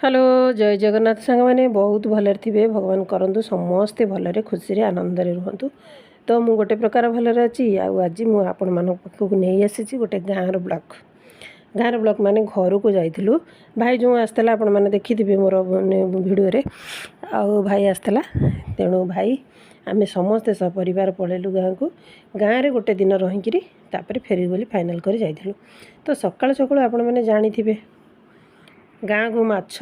Hello जय जगन्नाथ सांग मैंने बहुत भलर थे भगवान करूँ समस्ते भलरे खुशी आनंद रुहतु। तो मु गोटे प्रकार भलरे अच्छी आज मुझे आपण मान पाखक नहीं आसी गोटे गाँव ब्लॉक माने घर को जाइलु भाई जो आसला आपण मैंने देखी मोर भिडियो आउ भाई आसला तेणु भाई आमे समस्ते सपरिवार पलैलु गाँव को गाँव में गोटे दिन रहीकि फेर बोली फाइनाल कर जाइलु। तो सकाल सकाल आपण मैंने जानी गाँ को माछ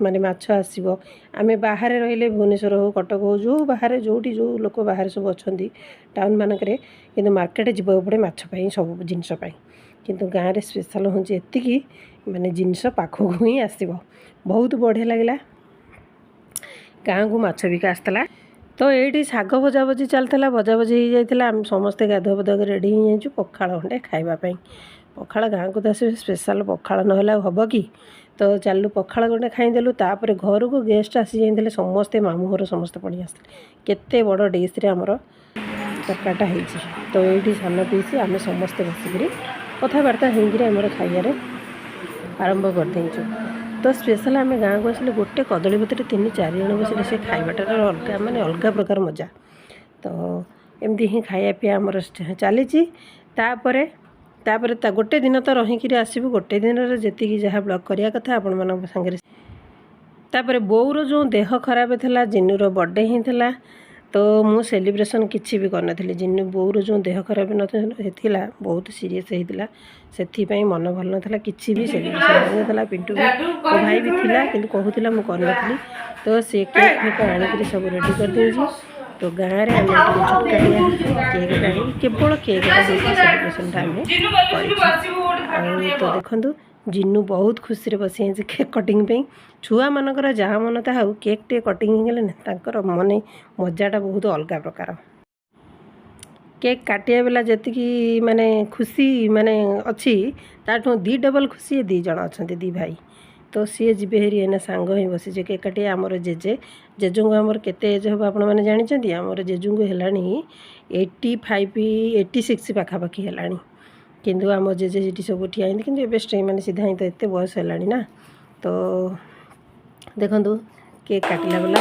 माने माछ आसो आमे बाहर रहिले भुवनेश्वर हो कटक हो जो बाहर जोटी जो लोक बाहर सब अच्छा टाउन मानक कि मार्केट जीवा पड़े माछ सब जिनसपाई किंतु गाँव में स्पेशल हूँ एति माने जिनस पाखक ही आसो बहुत बढ़िया लगे। गाँ को माछ बिका आसला तो ये शाग भजा भजी चलता भजा भजी हो जाता आम समस्ते गाधुआ पाधुआ रेडी हो पखाड़ खंडे खावाई पखाड़ गाँ को तो आस स्पेशल पखाड़ ना हम कि तो चलू पखाड़ गंडे खाईदेलु तापर घर को गेस्ट आसी जाते समस्ते मामू घर समस्ते पड़ी आसते केते बड़ डिश आमर तरकाटा हो तो ये सान पीसी आम समस्ते बसिक कथबार्ता होमर खाइबार आरंभ कर देचु। तो स्पेशल आम गाँ को आसले गोटे कदली पत्र 3-4 जन बस से खाइबाटार अलग माने अलग प्रकार मजा। तो एमती ही खाया पीया आमर चली गोटे दिन तो रहीकि आसबू गोटे दिन जी जहाँ ब्लॉग करिया कथा आपण मान सांगे। तापर बोर जो देह खराब था जिन्नूर बर्थडे ही था तो मु सेलिब्रेशन किसी भी करना जिन्नू बोर जो देह खराब ना बहुत सीरीयस होता से मन भल नाला किसी भी सेलिब्रेशन ना पिंटू भी मो भाई भी थिला किंतु कहूला मुझे करनी तो सी केक आनिक सब रेडी कर देजी। तो गाँव में आम केक आनी केवल केक सेलिब्रेशन तो देखो जिन्नू बहुत खुशी बसी केक कटिंग छुआ मानकर जहाँ मन ताहा केक टे कटिंग होगले मन मजाटा बहुत अलग प्रकार। केक काटिया बेला जी माने खुशी माने अच्छी ताठू 2 डबल खुशी 2 जन अच्छा 2 भाई तो सी जी हेरी एना सांग ही बसी केक काटे आमर जेजू आमर केते एज हम आपण मैंने जानते आमर जेजू को है 85-86 पाखापाखि है किंतु आम जेजे जी सब ठिया कि मैंने सीधा ही तो एत बयस है ना। तो देखु केक काटिला बेला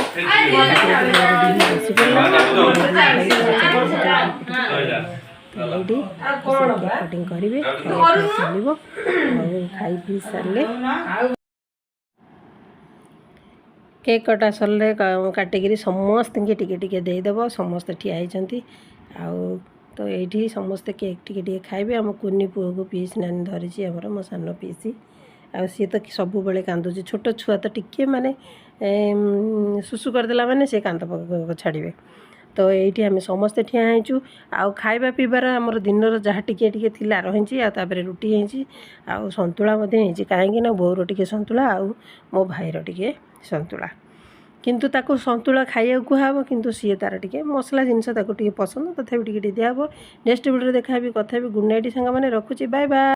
कटिंग करेंगे चलो खाई पी सारे केक कटा सरले काटिकी समस्त टिके देदेव समस्ते ठिया होती आउ तो ये समस्ते केक टिके खाइबे। आम कुनी पुओ को पीस नानी धरी आमर मो सान पीसी आ सी तो सब बेले कांदुची छोट छुआ तो टिके माने सुसु करदेला माने से कांद छाड़े। तो ये आम समस्ते ठिया होइचु आउ खाइबा पीबार आमर दिन जहाँ टिके थिला रही आपर रुटी होइची आउ संतुला कहीं बोर टिके संतुला आउ मो भाईर टिके संतुला किंतु ताको संतुला खाइया कहब किंतु सी तार टिके मसला जिनस ताको टिके पसंद तथापि टिके दिया। नेक्स्ट वीडियो देखा कथा भी गुड नाइट सांग मैंने रखुची बाय बाय।